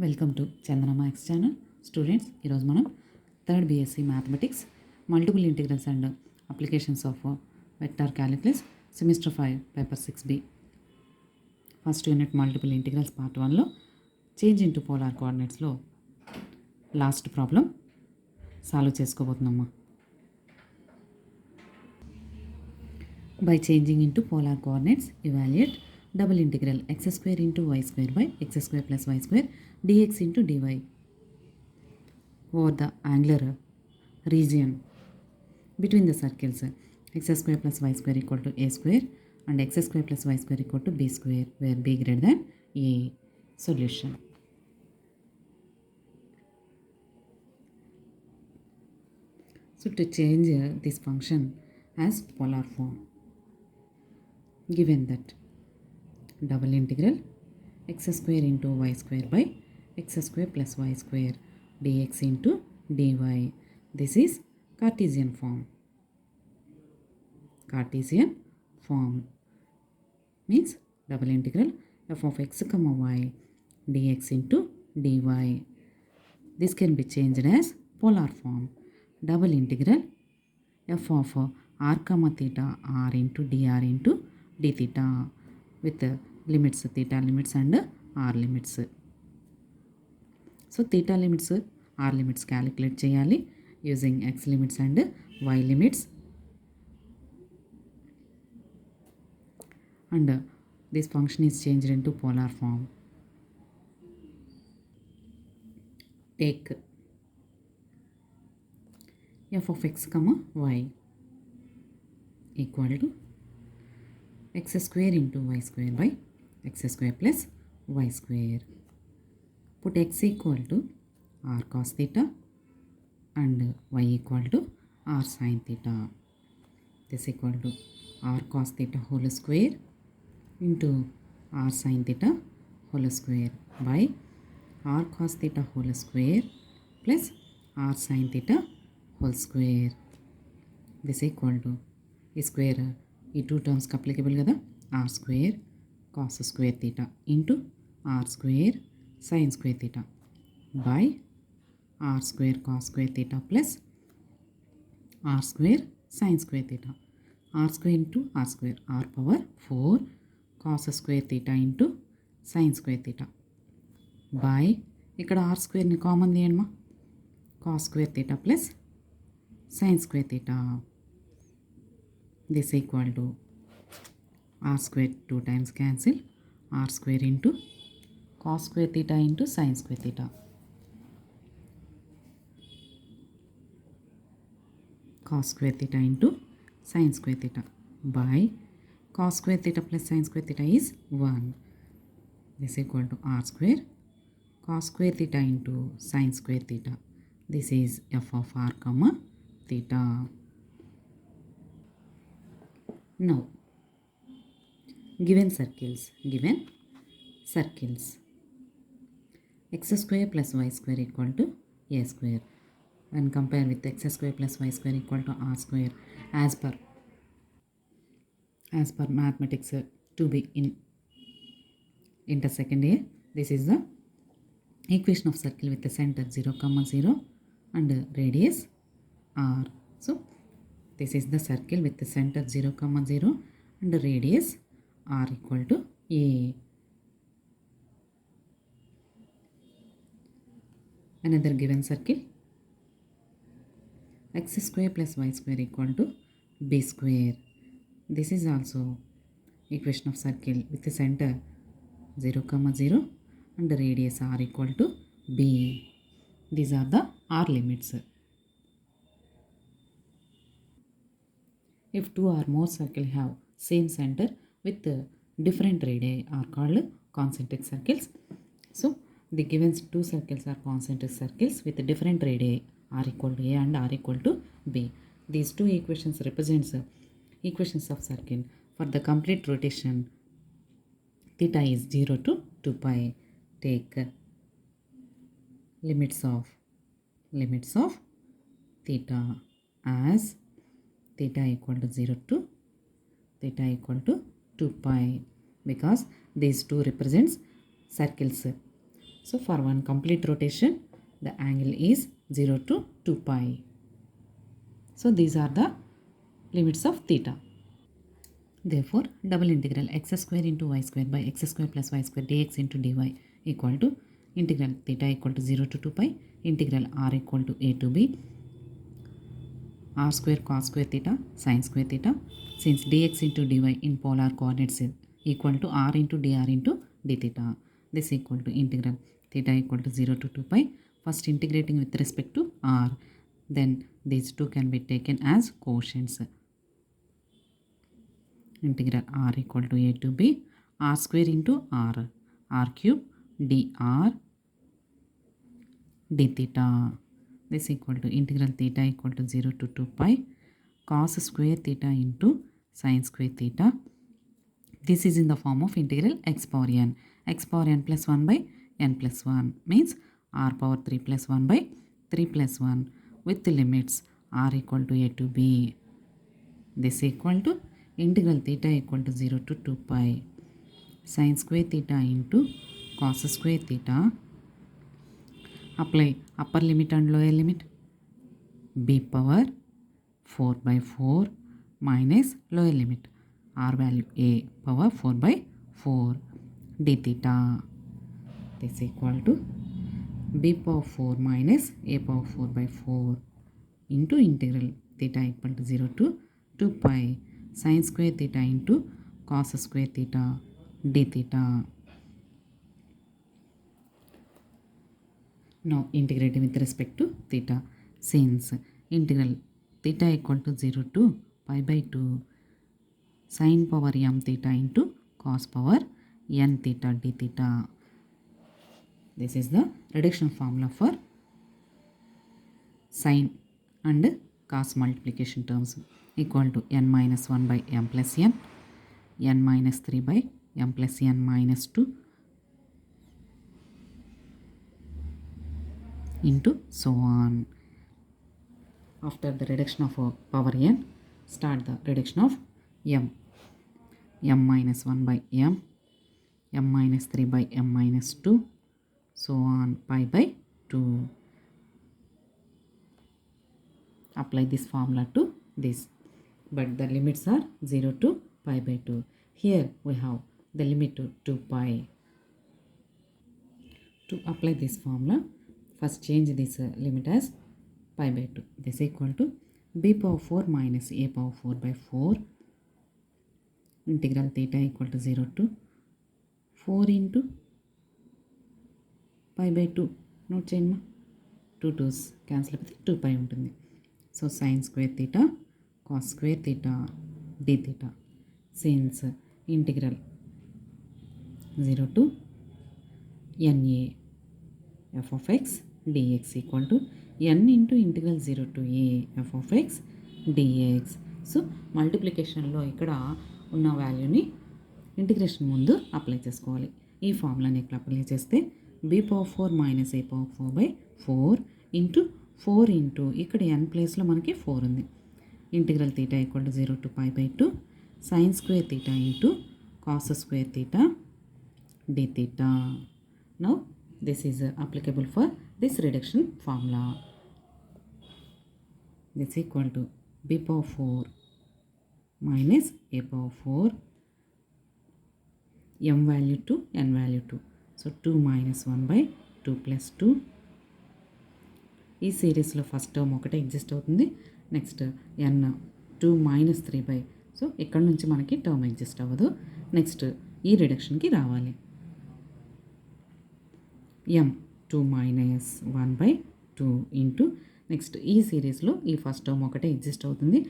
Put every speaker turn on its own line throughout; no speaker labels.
Welcome to Chandana maths channel. Students, ఈరోజు మనం third BSc mathematics multiple integrals and applications of vector calculus semester 5 paper 6B first unit multiple integrals part 1లో change into polar కోఆర్డినేట్స్లో last problem solve చేసుకోబోతున్నామ్మా. By changing into polar coordinates, evaluate double integral x square into y square by x square plus y square dx into dy over the angular region between the circles x square plus y square equal to a square and x square plus y square equal to b square, where b greater than a. Solution. So to change this function as polar form, given that double integral x square into y square by x square plus y square dx into dy, this is Cartesian form. Cartesian form means double integral f of x comma y dx into dy. This can be changed as polar form. Double integral f of r comma theta r into dr into d theta with limits, theta limits and r limits. So theta limits, r limits calculate cheyali using x limits and y limits, and this function is changed into polar form. Take f of x comma y equal to x square into y square by x square plus y square. Put x equal to r cos theta and y equal to r sin theta. This equal to r cos theta whole square into r sin theta whole square by r cos theta whole square plus r sin theta whole square. This equal to square ఈ two టర్మ్స్కి applicable కదా, r square cos square theta into r square sin square theta by r square cos square theta plus r square sin square theta. R square into r square, r power 4 cos square theta into sin square theta by ఇక్కడ r స్క్వేర్ని common తీయండి, cos square theta plus sin square theta. This equal to r square 2 times cancel, r square into cos square theta into sin square theta, cos square theta into sin square theta by cos square theta plus sin square theta is 1. This equal to r square cos square theta into sin square theta. This is f of r comma theta. Now, given circles, x square plus y square equal to a square. When compared with x square plus y square equal to r square, as per mathematics 2B in inter second year, this is the equation of circle with the center 0, 0 and radius r. So this is the circle with the center 0, 0 and the radius r equal to a. Another given circle x square plus y square equal to b square. This is also equation of circle with the center 0, 0 and the radius r equal to b. These are the r limits. If two or more circles have same center with different radii are called concentric circles. So the given two circles are concentric circles with different radii r equal to a and r equal to b. These two equations represents equations of circle. For the complete rotation, theta is 0 to 2 pi. Take limits of theta as theta equal to 0 to theta equal to 2 pi, because these two represents circles. So for one complete rotation, the angle is 0 to 2 pi. So these are the limits of theta. Therefore, double integral x square into y square by x square plus y square dx into dy equal to integral theta equal to 0 to 2 pi, integral r equal to a to b, r square cos square theta sin square theta, since dx into dy in polar coordinates is equal to r into dr into d theta. This equal to integral theta equal to 0 to 2 pi. First integrating with respect to r, then these two can be taken as quotients. Integral r equal to a to b, r square into r cube dr d theta. This equal to integral theta equal to 0 to 2 pi cos square theta into sin square theta. This is in the form of integral x power n plus 1 by n plus 1 means r power 3 plus 1 by 3 plus 1 with the limits r equal to a to b. This equal to integral theta equal to 0 to 2 pi sin square theta into cos square theta. Apply upper limit and lower limit. B power 4 by 4 minus lower limit r value a power 4 by 4 d theta. This equal to b power 4 minus a power 4 by 4 into integral theta equal to 0 to 2 pi sin square theta into cos square theta d theta. Now integrating with respect to theta, since integral theta equal to 0 to pi by 2 sin power m theta into cos power n theta d theta. This is the reduction formula for sin and cos multiplication terms equal to n minus 1 by m plus n minus 3 by m plus n minus 2 into so on. After the reduction of power n, start the reduction of m minus 1 by m minus 3 by m minus 2, so on pi by 2. Apply this formula to this, but the limits are 0 to pi by 2. Here we have the limit to 2 pi. To apply this formula, first change this limit as pi by 2. This equal to b power 4 minus a power 4 by 4 integral theta equal to 0 to 4 into pi by 2. Note చేయండి, 2 2s cancel అయిపోతే 2 pi ఉంటుంది. So sin square theta cos square theta d theta, since integral 0 to na f of x dx equal to n into integral 0 to a f of x dx. So మల్టిప్లికేషన్లో ఇక్కడ ఉన్న వాల్యూని integration ముందు apply చేసుకోవాలి. ఈ ఫార్ములాని ఇక్కడ apply చేస్తే b power 4 minus a power 4 by 4 into 4 into ఇక్కడ n ప్లేస్లో మనకి 4 ఉంది. Integral theta equal to 0 to pi by 2 sin square theta into cos square theta d theta. Now this is applicable for this reduction formula. This equal to b power 4 minus a power 4 m value to n value to. So 2 minus 1 by 2 plus 2. ఈ సిరీస్లో first term ఒకటే exist అవుతుంది. Next n 2 minus 3 by, so ఇక్కడ నుంచి మనకి term exist అవ్వదు. Next ఈ రిడక్షన్కి రావాలి. m 2 minus 1 by 2 into next ఈ సిరీస్లో ఈ ఫస్ట్ టర్మ్ ఒకటే ఎగ్జిస్ట్ అవుతుంది.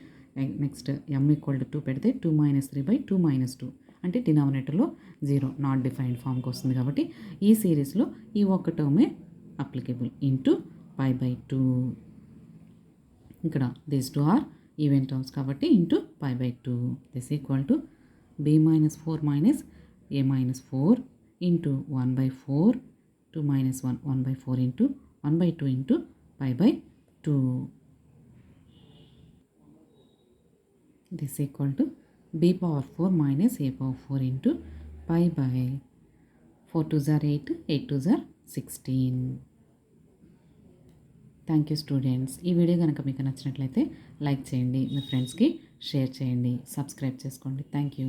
నెక్స్ట్ m ఈక్వల్ టు 2 పెడితే 2 minus 3 by 2 minus 2 అంటే డినామినేటర్లో 0 నాట్ డిఫైన్డ్ ఫామ్కి వస్తుంది. కాబట్టి ఈ సిరీస్లో ఈ ఒక్క టర్మే అప్లికేబుల్ ఇంటూ పై బై 2. ఇక్కడ these two are even terms కాబట్టి into pi by 2. This equal to b minus 4 minus a minus 4 into 1 by 4 2 minus 1 1 by 4 into 1 by 2 into pi by 2. This equal to b power 4 minus a power 4 into pi by 4 2s are 8, 8 2s are 16. Thank you students. ఈ video కనుక మీకు నచ్చినట్లయితే like చేయండి, మీ ఫ్రెండ్స్కి share చేయండి, subscribe చేసుకోండి. Thank you.